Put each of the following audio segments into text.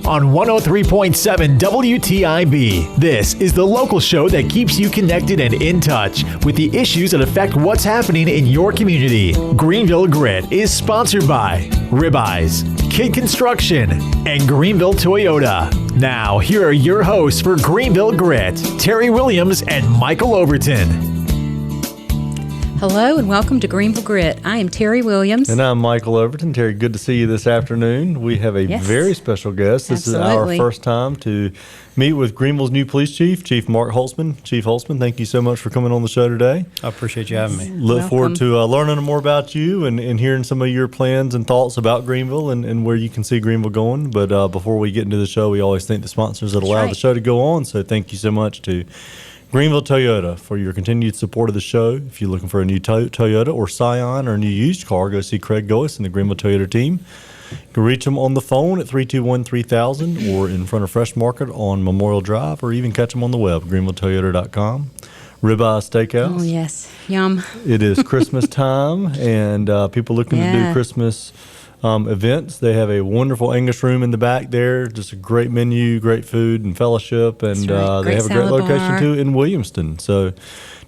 on 103.7 WTIB. This is the local show that keeps you connected and in touch with the issues that affect what's happening in your community. Greenville Grit is sponsored by Ribeyes, Kid Construction, and Greenville Toyota. Now, here are your hosts for Greenville Grit, Terry Williams and Michael Overton. Hello and welcome to Greenville Grit. I am Terry Williams. And I'm Michael Overton. Terry, good to see you this afternoon. We have a very special guest. This is our first time to meet with Greenville's new police chief, Chief Mark Holtzman. Chief Holtzman, thank you so much for coming on the show today. I appreciate you having me. Look forward to learning more about you and hearing some of your plans and thoughts about Greenville and where you can see Greenville going. But before we get into the show, we always thank the sponsors that allow the show to go on. So thank you so much to Greenville Toyota for your continued support of the show. If you're looking for a new Toyota or Scion or a new used car, go see Craig Gois and the Greenville Toyota team. You can reach them on the phone at 321-3000 or in front of Fresh Market on Memorial Drive, or even catch them on the web, greenvilletoyota.com. Ribeye Steakhouse. Oh, yes. Yum. It is Christmas time, and people looking to do Christmas events. They have a wonderful English room in the back there, just a great menu, great food and fellowship, and they have a great location too in Williamston. So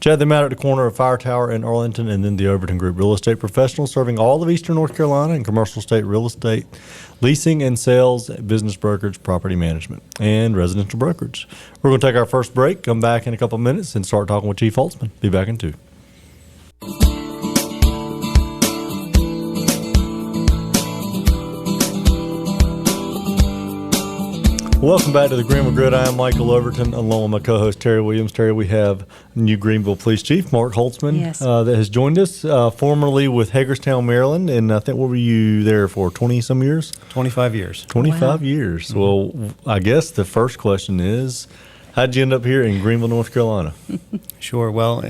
check them out at the corner of Fire Tower in Arlington, and then the Overton Group Real Estate Professionals, serving all of Eastern North Carolina and commercial estate real estate, leasing and sales, business brokerage, property management, and residential brokerage. We're going to take our first break, come back in a couple of minutes, and start talking with Chief Holtzman. Be back in 2. Welcome back to the Greenville Grit. I am Michael Overton, along with my co-host Terry Williams. Terry, we have new Greenville Police Chief Mark Holtzman that has joined us, formerly with Hagerstown, Maryland, and I think, what were you there for, 20-some years? 25 years. 25 years. Mm-hmm. Well, I guess the first question is, how'd you end up here in Greenville, North Carolina? Sure. Well,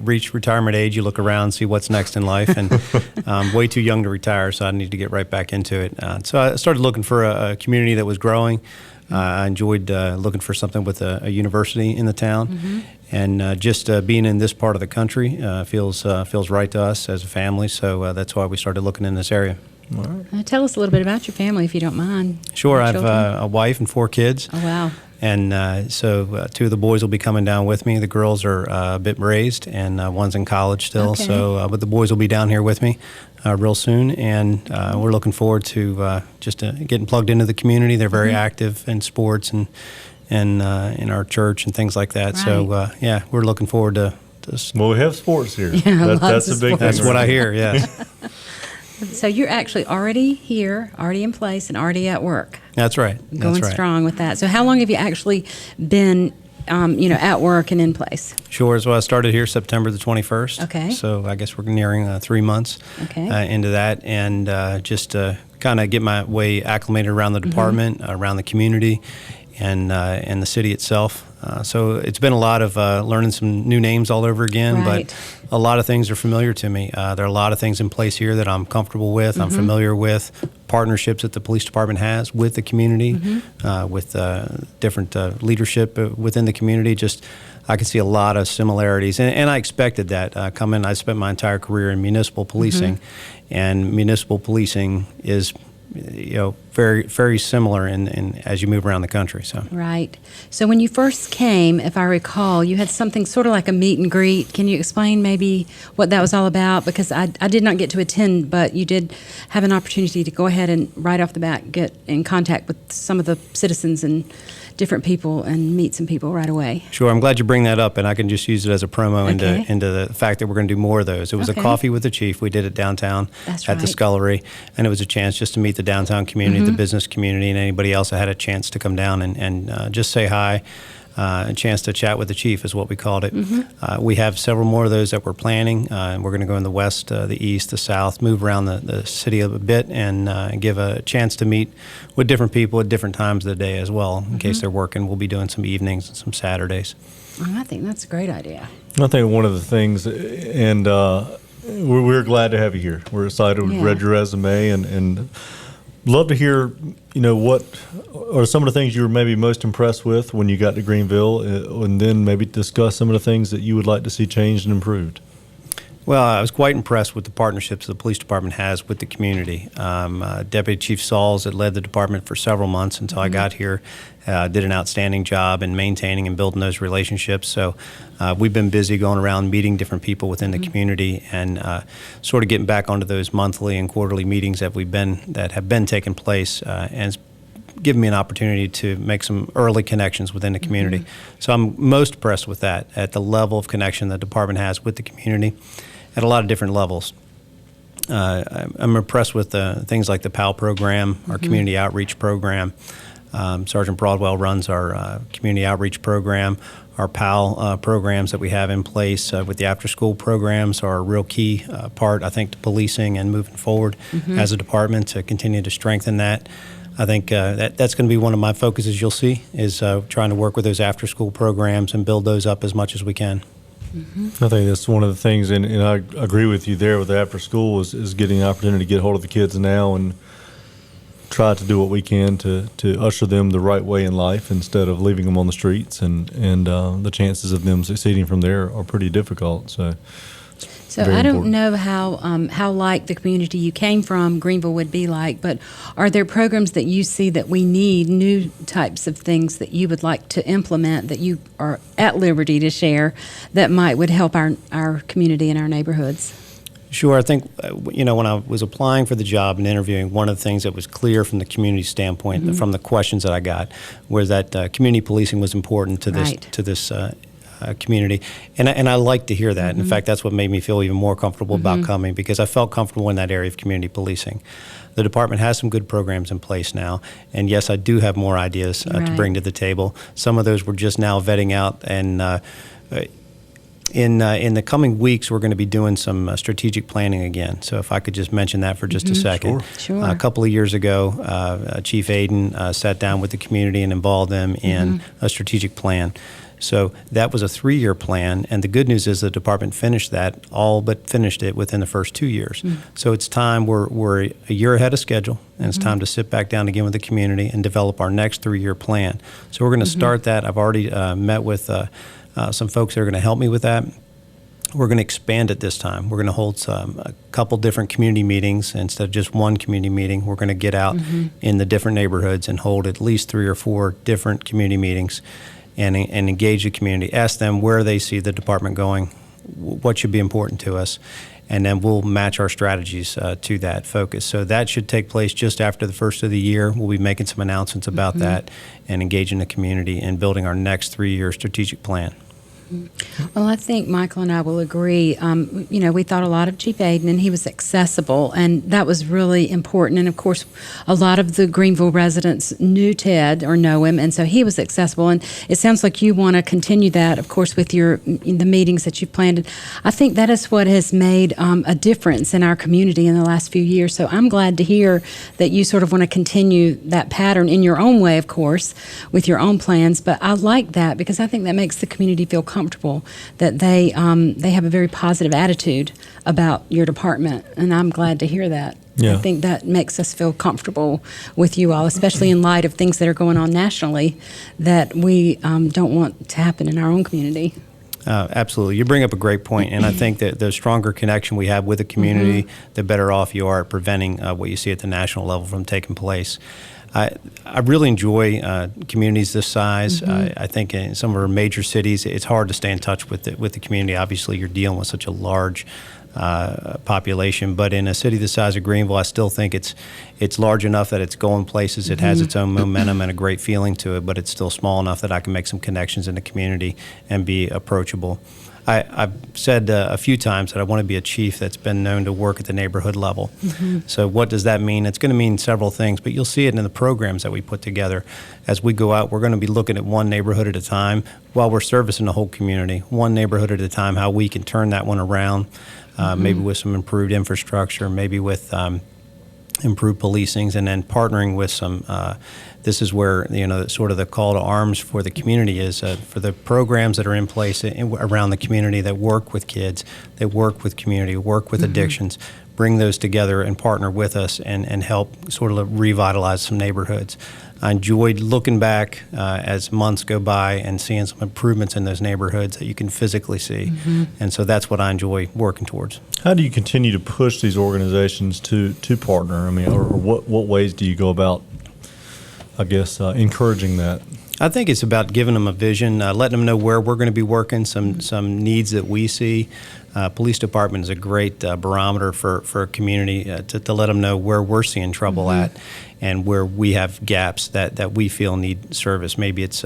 reach retirement age, you look around, see what's next in life, and I'm way too young to retire, so I need to get right back into it. So I started looking for a community that was growing. I enjoyed looking for something with a university in the town, and just being in this part of the country feels right to us as a family. So that's why we started looking in this area. All right. Tell us a little bit about your family, if you don't mind. Sure. I have a wife and 4 kids. Oh, wow. And so 2 of the boys will be coming down with me. The girls are a bit raised, and one's in college still. Okay. So, but the boys will be down here with me real soon, and we're looking forward to just getting plugged into the community. They're very active in sports and in our church and things like that. Right. So, we're looking forward to this. Well, we have sports here. Yeah, that's a big thing. That's what I hear, yes. So you're actually already here, already in place, and already at work. That's right. Going strong with that. So how long have you actually been, at work and in place? Sure. So I started here September the 21st. Okay. So I guess we're nearing 3 months into that, and just kind of get my way acclimated around the department, around the community, and the city itself. So it's been a lot of learning some new names all over again, but a lot of things are familiar to me. There are a lot of things in place here that I'm comfortable with, I'm familiar with, partnerships that the police department has with the community, with different leadership within the community. Just I can see a lot of similarities, and I expected that. I spent my entire career in municipal policing, and municipal policing is very, very similar in as you move around the country. So right. So when you first came, if I recall, you had something sort of like a meet and greet. Can you explain maybe what that was all about? Because I did not get to attend, but you did have an opportunity to go ahead and right off the bat get in contact with some of the citizens and different people and meet some people right away. Sure. I'm glad you bring that up, and I can just use it as a promo into the fact that we're going to do more of those. It was a coffee with the chief. We did it downtown at the Scullery, and it was a chance just to meet the downtown community, the business community, and anybody else that had a chance to come down and just say hi. A chance to chat with the chief is what we called it. We have several more of those that we're planning. We're going to go in the west, the east, the south, move around the city a bit, and give a chance to meet with different people at different times of the day as well. In case they're working, we'll be doing some evenings and some Saturdays. I think that's a great idea. I think one of the things, and we're glad to have you here. We're excited. We've read your resume and love to hear, what are some of the things you were maybe most impressed with when you got to Greenville, and then maybe discuss some of the things that you would like to see changed and improved. Well, I was quite impressed with the partnerships the police department has with the community. Deputy Chief Sauls had led the department for several months until I got here, did an outstanding job in maintaining and building those relationships. So we've been busy going around meeting different people within the community and sort of getting back onto those monthly and quarterly meetings that have been taking place, and it's given me an opportunity to make some early connections within the community. So I'm most impressed with that, at the level of connection the department has with the community at a lot of different levels. I'm impressed with things like the PAL program, our community outreach program. Sergeant Broadwell runs our community outreach program. Our PAL programs that we have in place with the after-school programs are a real key part, I think, to policing and moving forward as a department to continue to strengthen that. I think that's going to be one of my focuses you'll see is trying to work with those after-school programs and build those up as much as we can. I think that's one of the things, and I agree with you there with the after school is getting the opportunity to get hold of the kids now and try to do what we can to usher them the right way in life instead of leaving them on the streets, and the chances of them succeeding from there are pretty difficult. So I don't know how like the community you came from, Greenville, would be like, but are there programs that you see that we need, new types of things that you would like to implement that you are at liberty to share that would help our community and our neighborhoods? Sure. I think, when I was applying for the job and interviewing, one of the things that was clear from the community standpoint, from the questions that I got, was that community policing was important to this community, and I like to hear that. In fact, that's what made me feel even more comfortable about coming, because I felt comfortable in that area of community policing. The department has some good programs in place now, and yes, I do have more ideas to bring to the table. Some of those we're just now vetting out, and in the coming weeks, we're going to be doing some strategic planning again. So if I could just mention that for just a second. Sure. A couple of years ago, Chief Aiden sat down with the community and involved them in a strategic plan. So that was a 3-year plan, and the good news is the department finished it within the first 2 years. So it's time, we're a year ahead of schedule, and it's time to sit back down again with the community and develop our next 3-year plan. So we're going to start that. I've already met with some folks that are going to help me with that. We're going to expand it this time. We're going to hold a couple different community meetings instead of just one community meeting. We're going to get out in the different neighborhoods and hold at least 3 or 4 different community meetings and engage the community, ask them where they see the department going, what should be important to us, and then we'll match our strategies to that focus. So that should take place just after the first of the year. We'll be making some announcements about that and engaging the community in building our next 3-year strategic plan. Well, I think Michael and I will agree. We thought a lot of Chief Aiden, and he was accessible, and that was really important. And, of course, a lot of the Greenville residents knew Ted or know him, and so he was accessible. And it sounds like you want to continue that, of course, with the meetings that you've planned. I think that is what has made a difference in our community in the last few years. So I'm glad to hear that you sort of want to continue that pattern in your own way, of course, with your own plans. But I like that because I think that makes the community feel comfortable, that they have a very positive attitude about your department, and I'm glad to hear that. Yeah. I think that makes us feel comfortable with you all, especially in light of things that are going on nationally that we don't want to happen in our own community. Absolutely. You bring up a great point, and I think that the stronger connection we have with the community, the better off you are at preventing what you see at the national level from taking place. I really enjoy communities this size. I think in some of our major cities, it's hard to stay in touch with the community. Obviously, you're dealing with such a large population, but in a city the size of Greenville, I still think it's large enough that it's going places. It has its own momentum and a great feeling to it, but it's still small enough that I can make some connections in the community and be approachable. I've said a few times that I want to be a chief that's been known to work at the neighborhood level. So what does that mean? It's going to mean several things, but you'll see it in the programs that we put together. As we go out, we're going to be looking at one neighborhood at a time while we're servicing the whole community, one neighborhood at a time, how we can turn that one around, maybe with some improved infrastructure, maybe with improved policings, and then partnering with some this is where sort of the call to arms for the community is for the programs that are in place around the community that work with kids, that work with community, work with addictions, bring those together and partner with us and help sort of revitalize some neighborhoods. I enjoyed looking back as months go by and seeing some improvements in those neighborhoods that you can physically see. And so that's what I enjoy working towards. How do you continue to push these organizations to partner? I mean, or what ways do you go about, I guess, encouraging that? I think it's about giving them a vision, letting them know where we're going to be working, some needs that we see. Police department is a great barometer for a community to let them know where we're seeing trouble at and where we have gaps that we feel need service. Maybe it's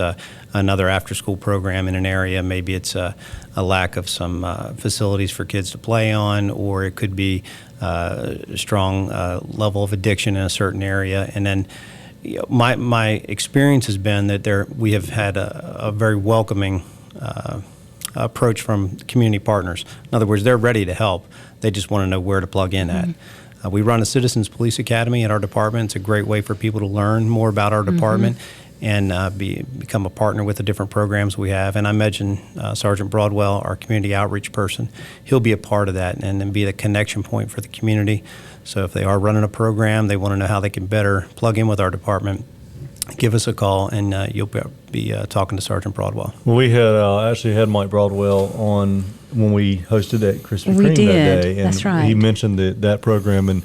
another after-school program in an area. Maybe it's a lack of some facilities for kids to play on, or it could be a strong level of addiction in a certain area. And then my experience has been that we have had a very welcoming approach from community partners. In other words, they're ready to help. They just want to know where to plug in at. We run a Citizens Police Academy at our department. It's a great way for people to learn more about our department and become a partner with the different programs we have. And I mentioned Sergeant Broadwell, our community outreach person. He'll be a part of that and then be the connection point for the community. So if they are running a program, they want to know how they can better plug in with our department, give us a call, and you'll be talking to Sergeant Broadwell. Well, we had actually had Mike Broadwell on when we hosted that Krispy Kreme that day. And that's right. He mentioned that program, and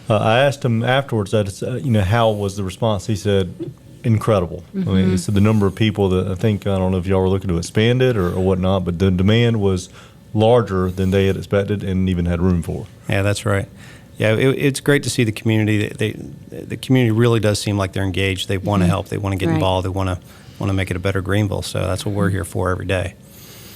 I asked him afterwards, how was the response? He said, incredible. I mean, he said the number of people that I don't know if y'all were looking to expand it or whatnot, but the demand was larger than they had expected and even had room for. Yeah, that's right. Yeah, it's great to see the community. The community really does seem like they're engaged. They want to help. They want to get involved. They want to make it a better Greenville. So that's what we're here for every day.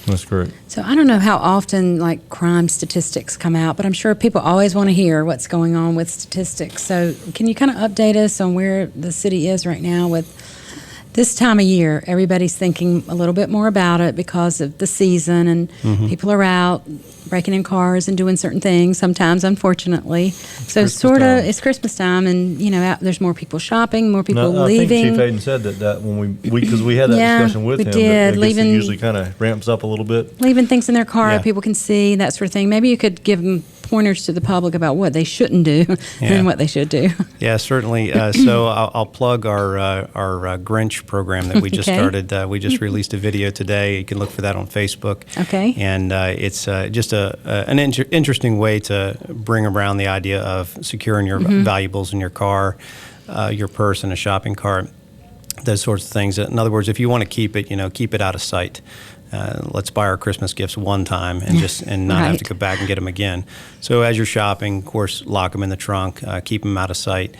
That's great. So I don't know how often crime statistics come out, but I'm sure people always want to hear what's going on with statistics. So can you kind of update us on where the city is right now with this time of year? Everybody's thinking a little bit more about it because of the season, and people are out breaking in cars and doing certain things sometimes, unfortunately. So it's Christmas time, and there's more people shopping, more people leaving. I think Chief Hayden said that when because we had that discussion with him. Did. That it usually kind of ramps up a little bit. Leaving things in their car that people can see, that sort of thing. Maybe you could give them pointers to the public about what they shouldn't do and what they should do. Yeah, certainly. So I'll plug our Grinch program that we just started. We just released a video today. You can look for that on Facebook. Okay. And it's just an interesting way to bring around the idea of securing your valuables in your car, your purse in a shopping cart, those sorts of things. In other words, if you want to keep it, keep it out of sight. Let's buy our Christmas gifts one time and not have to go back and get them again. So as you're shopping, of course, lock them in the trunk, keep them out of sight,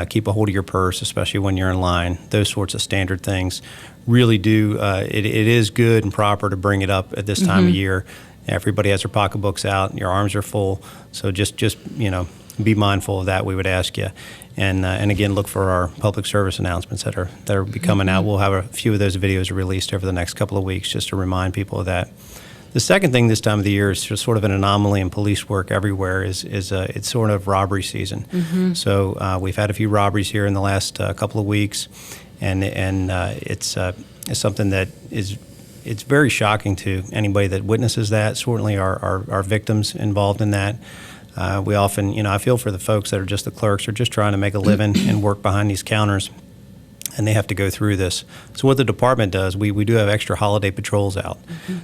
keep a hold of your purse, especially when you're in line. Those sorts of standard things really do. It is good and proper to bring it up at this time of year. Everybody has their pocketbooks out, your arms are full. So just be mindful of that, we would ask you. And again, look for our public service announcements that are be coming out. We'll have a few of those videos released over the next couple of weeks just to remind people of that. The second thing this time of the year is just sort of an anomaly in police work everywhere is it's sort of robbery season. So we've had a few robberies here in the last couple of weeks, and it's something that it's very shocking to anybody that witnesses that. Certainly our victims involved in that. We often, I feel for the folks that are just the clerks or just trying to make a living and work behind these counters, and they have to go through this. So what the department does, we do have extra holiday patrols out.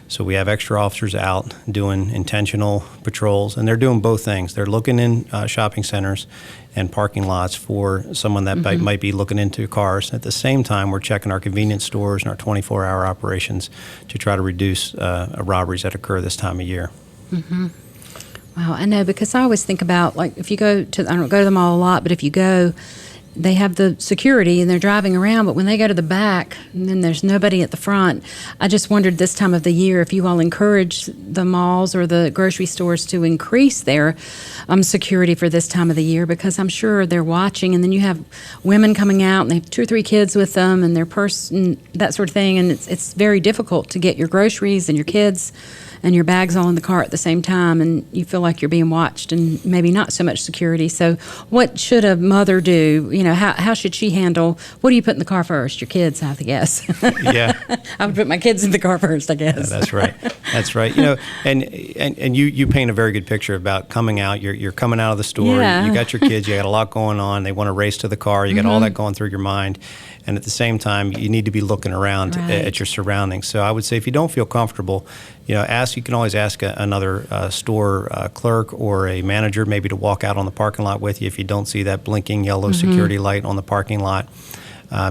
So we have extra officers out doing intentional patrols, and they're doing both things. They're looking in shopping centers and parking lots for someone that might be looking into cars. At the same time, we're checking our convenience stores and our 24-hour operations to try to reduce robberies that occur this time of year. Wow, I know, because I always think about, if you go to, I don't go to the mall a lot, but if you go, they have the security and they're driving around, but when they go to the back and then there's nobody at the front, I just wondered this time of the year if you all encourage the malls or the grocery stores to increase their security for this time of the year, because I'm sure they're watching, and then you have women coming out and they have 2 or 3 kids with them and their purse and that sort of thing, and it's very difficult to get your groceries and your kids and your bag's all in the car at the same time, and you feel like you're being watched, and maybe not so much security. So what should a mother do? How should she handle, what do you put in the car first? Your kids, I have to guess. Yeah. I would put my kids in the car first, I guess. Yeah, that's right. That's right. And you paint a very good picture about coming out. You're coming out of the store. Yeah. You got your kids. You got a lot going on. They want to race to the car. You got all that going through your mind. And at the same time, you need to be looking around at your surroundings. So I would say if you don't feel comfortable, you can always ask another store clerk or a manager maybe to walk out on the parking lot with you if you don't see that blinking yellow security light on the parking lot.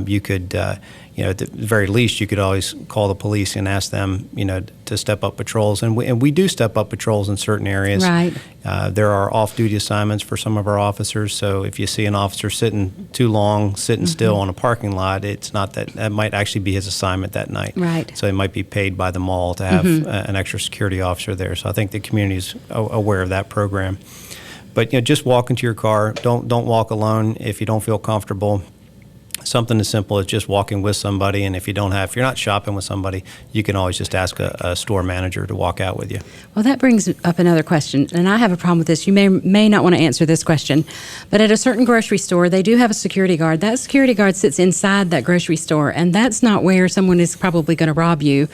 You could, at the very least, you could always call the police and ask them, to step up patrols. And we do step up patrols in certain areas. Right. There are off-duty assignments for some of our officers. So if you see an officer sitting too long, sitting still on a parking lot, it's not that might actually be his assignment that night. Right. So they might be paid by the mall to have an extra security officer there. So I think the community is aware of that program. But just walk into your car. Don't walk alone if you don't feel comfortable. Something as simple as just walking with somebody, and if you're not shopping with somebody, you can always just ask a store manager to walk out with you. Well, that brings up another question, and I have a problem with this. You may not want to answer this question, but at a certain grocery store, they do have a security guard. That security guard sits inside that grocery store, and that's not where someone is probably going to rob you.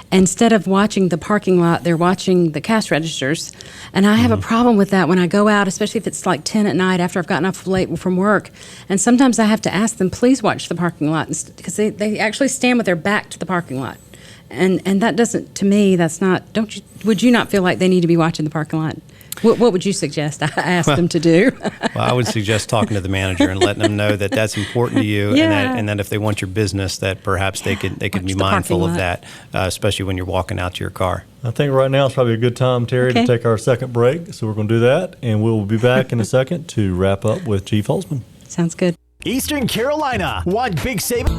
Instead of watching the parking lot, they're watching the cash registers, and I have a problem with that when I go out, especially if it's like 10 at night after I've gotten off late from work, and sometimes I have to ask them, please watch the parking lot, because they actually stand with their back to the parking lot, and that doesn't, to me, that's not. Would you not feel like they need to be watching the parking lot? What would you suggest I ask them to do? Well, I would suggest talking to the manager and letting them know that that's important to you, and that if they want your business, that perhaps they could be mindful of that, especially when you're walking out to your car. I think right now it's probably a good time, Terry, to take our second break. So we're going to do that, and we'll be back in a second to wrap up with Chief Holtzman. Sounds good. Eastern Carolina, want big savings?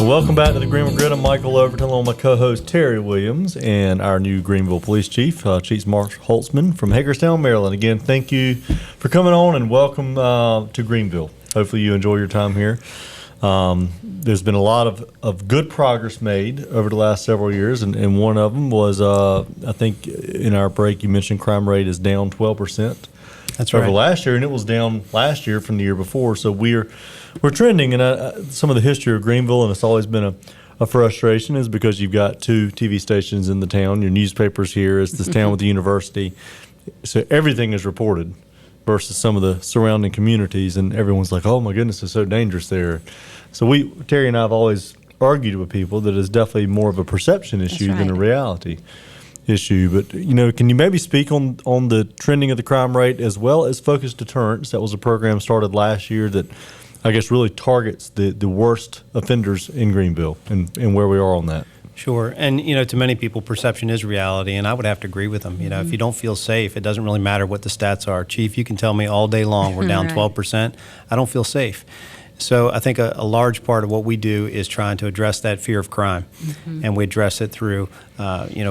Welcome back to the Greenville Grit. I'm Michael Overton along with my co-host Terry Williams and our new Greenville Police Chief, Chief Mark Holtzman from Hagerstown, Maryland. Again, thank you for coming on and welcome to Greenville. Hopefully you enjoy your time here. There's been a lot of good progress made over the last several years, and one of them was, I think in our break you mentioned crime rate is down 12%. That's right. Over last year, and it was down last year from the year before. So we're trending, and some of the history of Greenville, and it's always been a frustration, is because you've got two TV stations in the town. Your newspaper's here. It's this town with the university. So everything is reported versus some of the surrounding communities, and everyone's like, oh my goodness, it's so dangerous there. So Terry and I have always argued with people that it's definitely more of a perception issue than a reality issue. But can you maybe speak on the trending of the crime rate as well as focused deterrence? That was a program started last year that I guess really targets the worst offenders in Greenville, and where we are on that. Sure. And, to many people, perception is reality, and I would have to agree with them. If you don't feel safe, it doesn't really matter what the stats are. Chief, you can tell me all day long we're down 12%. I don't feel safe. So I think a large part of what we do is trying to address that fear of crime, and we address it through,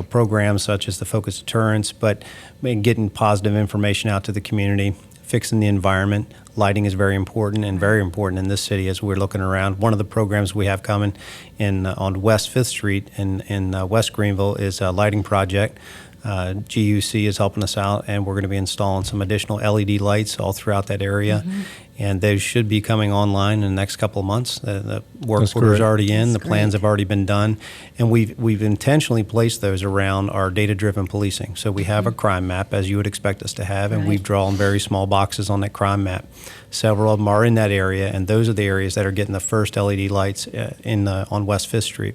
programs such as the focused deterrence, but getting positive information out to the community, fixing the environment. Lighting is very important, and very important in this city as we're looking around. One of the programs we have coming on West 5th Street in West Greenville is a lighting project. GUC is helping us out, and we're going to be installing some additional LED lights all throughout that area. And they should be coming online in the next couple of months. The work order is already in. The plans have already been done. And we've intentionally placed those around our data-driven policing. So we have a crime map, as you would expect us to have, and we've drawn very small boxes on that crime map. Several of them are in that area, and those are the areas that are getting the first LED lights on West 5th Street.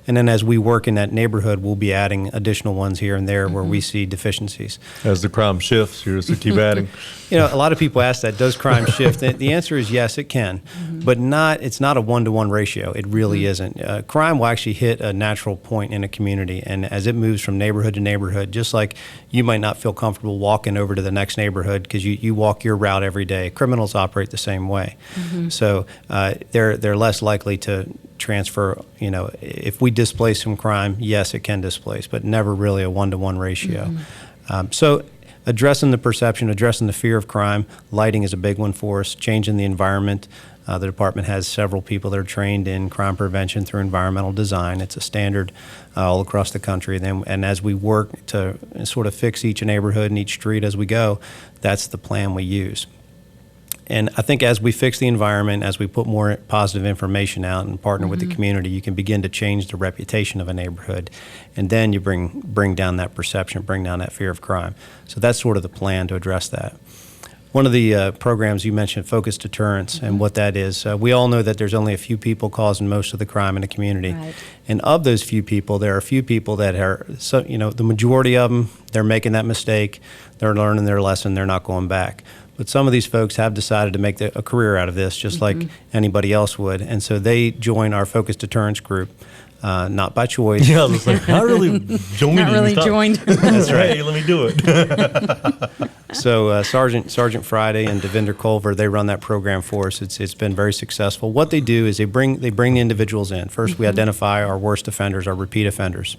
And then as we work in that neighborhood, we'll be adding additional ones here and there where we see deficiencies. As the crime shifts, you just keep adding. A lot of people ask that, does crime shift? The answer is yes, it can, but it's not a one-to-one ratio. It really isn't. Crime will actually hit a natural point in a community, and as it moves from neighborhood to neighborhood, just like you might not feel comfortable walking over to the next neighborhood because you walk your route every day, criminals operate the same way. So they're less likely to transfer. If we displace some crime, yes, it can displace, but never really a one-to-one ratio. So addressing the perception, addressing the fear of crime. Lighting is a big one for us, changing the environment. The department has several people that are trained in crime prevention through environmental design. It's a standard all across the country. And as we work to sort of fix each neighborhood and each street as we go, that's the plan we use. And I think as we fix the environment, as we put more positive information out and partner with the community, you can begin to change the reputation of a neighborhood. And then you bring down that perception, bring down that fear of crime. So that's sort of the plan to address that. One of the programs you mentioned, focused deterrence, and what that is. We all know that there's only a few people causing most of the crime in the community. Right. And of those few people, there are a few people that are, the majority of them, they're making that mistake, they're learning their lesson, they're not going back. But some of these folks have decided to make a career out of this, just like anybody else would. And so they join our focused deterrence group, not by choice. Yeah, I was like, not really joined. Not really joined. That's right. Hey, let me do it. So Sergeant Friday and Devinder Culver, they run that program for us. It's been very successful. What they do is they bring the individuals in. First, we identify our worst offenders, our repeat offenders.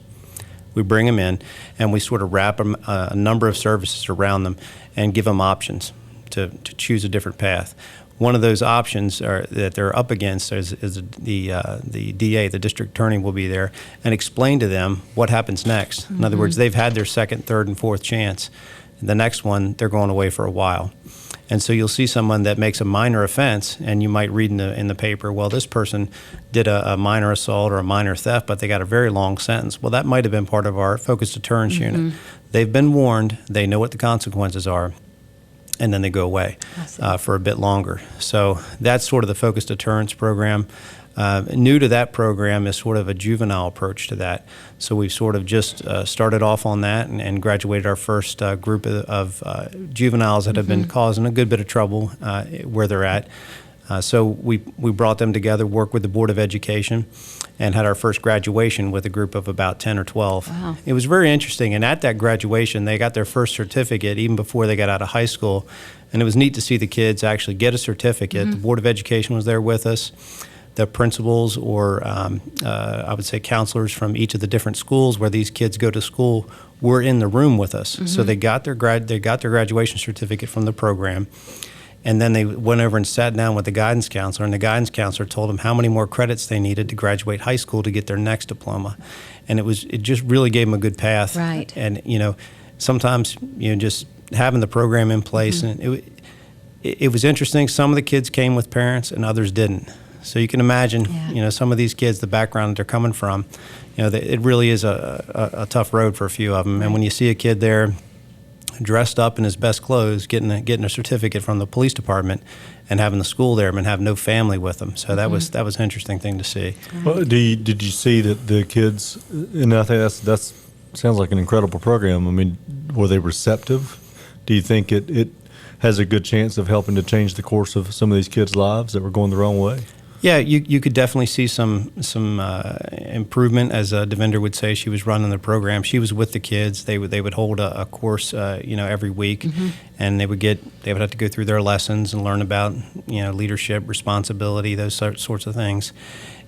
We bring them in, and we sort of wrap a number of services around them and give them options to choose a different path. One of those options that they're up against is the DA, the district attorney, will be there and explain to them what happens next. In other words, they've had their second, third, and fourth chance. The next one, they're going away for a while. And so you'll see someone that makes a minor offense, and you might read in the paper, well, this person did a minor assault or a minor theft, but they got a very long sentence. Well, that might have been part of our focused deterrence unit. They've been warned. They know what the consequences are. And then they go away for a bit longer. So that's sort of the focused deterrence program. New to that program is sort of a juvenile approach to that. So we've sort of just started off on that and graduated our first group of juveniles that have been causing a good bit of trouble where they're at. So we brought them together, worked with the Board of Education, and had our first graduation with a group of about 10 or 12. Wow. It was very interesting, and at that graduation, they got their first certificate even before they got out of high school, and it was neat to see the kids actually get a certificate. The Board of Education was there with us. The principals or I would say counselors from each of the different schools where these kids go to school were in the room with us. So they got their graduation certificate from the program. And then they went over and sat down with the guidance counselor, and the guidance counselor told them how many more credits they needed to graduate high school to get their next diploma. And it just really gave them a good path. Right. And, sometimes, just having the program in place, and it was interesting. Some of the kids came with parents and others didn't. So you can imagine, some of these kids, the background that they're coming from, it really is a tough road for a few of them. And when you see a kid there dressed up in his best clothes, getting a certificate from the police department, and having the school there, and have no family with them. So that was an interesting thing to see. Well, did you see that the kids? And I think that's sounds like an incredible program. I mean, were they receptive? Do you think it has a good chance of helping to change the course of some of these kids' lives that were going the wrong way? Yeah, you could definitely see some improvement. As Devinder would say, she was running the program. She was with the kids. They would hold a course, every week, and they would have to go through their lessons and learn about leadership, responsibility, those sorts of things,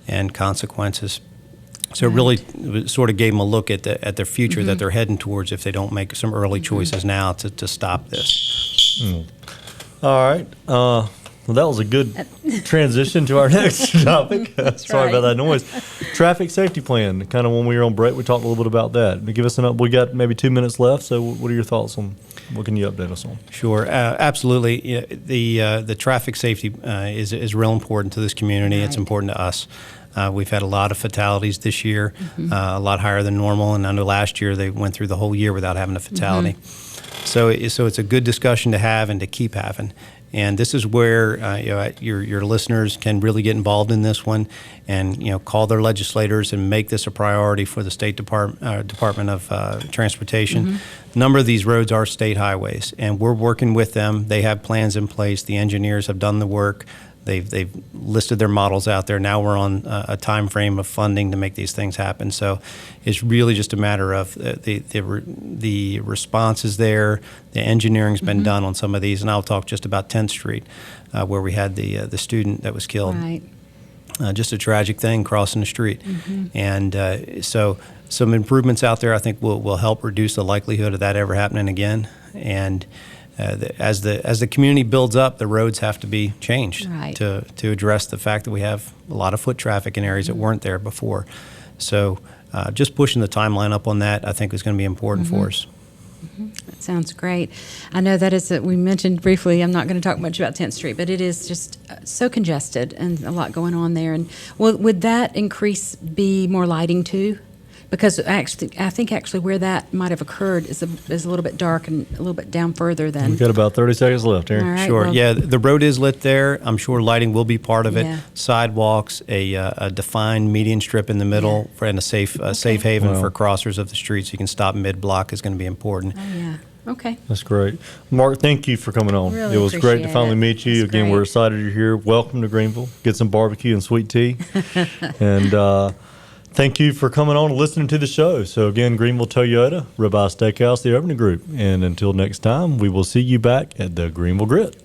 and consequences. So it really sort of gave them a look at their future that they're heading towards if they don't make some early choices now to stop this. All right. Well, that was a good transition to our next topic. Sorry about that noise. Traffic safety plan. Kind of when we were on break, we talked a little bit about that. Give us we got maybe 2 minutes left. So, what are your thoughts on? What can you update us on? Sure, absolutely. The traffic safety is real important to this community. Right. It's important to us. We've had a lot of fatalities this year, a lot higher than normal. And I know last year they went through the whole year without having a fatality. So it's a good discussion to have and to keep having. And this is where your listeners can really get involved in this one, and call their legislators and make this a priority for the State Department of Transportation. A number of these roads are state highways, and we're working with them. They have plans in place. The engineers have done the work. They've listed their models out there. Now we're on a time frame of funding to make these things happen. So it's really just a matter of the response is there. The engineering's been done on some of these, and I'll talk just about 10th Street, where we had the student that was killed. Right. Just a tragic thing crossing the street, and so some improvements out there I think will help reduce the likelihood of that ever happening again. and as the community builds up, the roads have to be changed to address the fact that we have a lot of foot traffic in areas that weren't there before. So just pushing the timeline up on that, I think, is going to be important for us. That sounds great. I know that is, we mentioned briefly, I'm not going to talk much about 10th Street, but it is just so congested and a lot going on there. And would that increase be more lighting too? Because actually, I think where that might have occurred is a little bit dark and a little bit down further than. We've got about 30 seconds left, Aaron. Right, sure. well, yeah, the road is lit there. I'm sure lighting will be part of it. Yeah. Sidewalks, a defined median strip in the middle, and a safe haven for crossers of the street, so you can stop mid-block is going to be important. Oh, yeah. Okay. That's great. Mark, thank you for coming on. Really it was great to finally meet you. That's Again, great. we're excited you're here. Welcome to Greenville. Get some barbecue and sweet tea. And thank you for coming on and listening to the show. So again, Greenville Toyota, Ribeye Steakhouse, the Urban Group. And until next time, we will see you back at the Greenville Grit.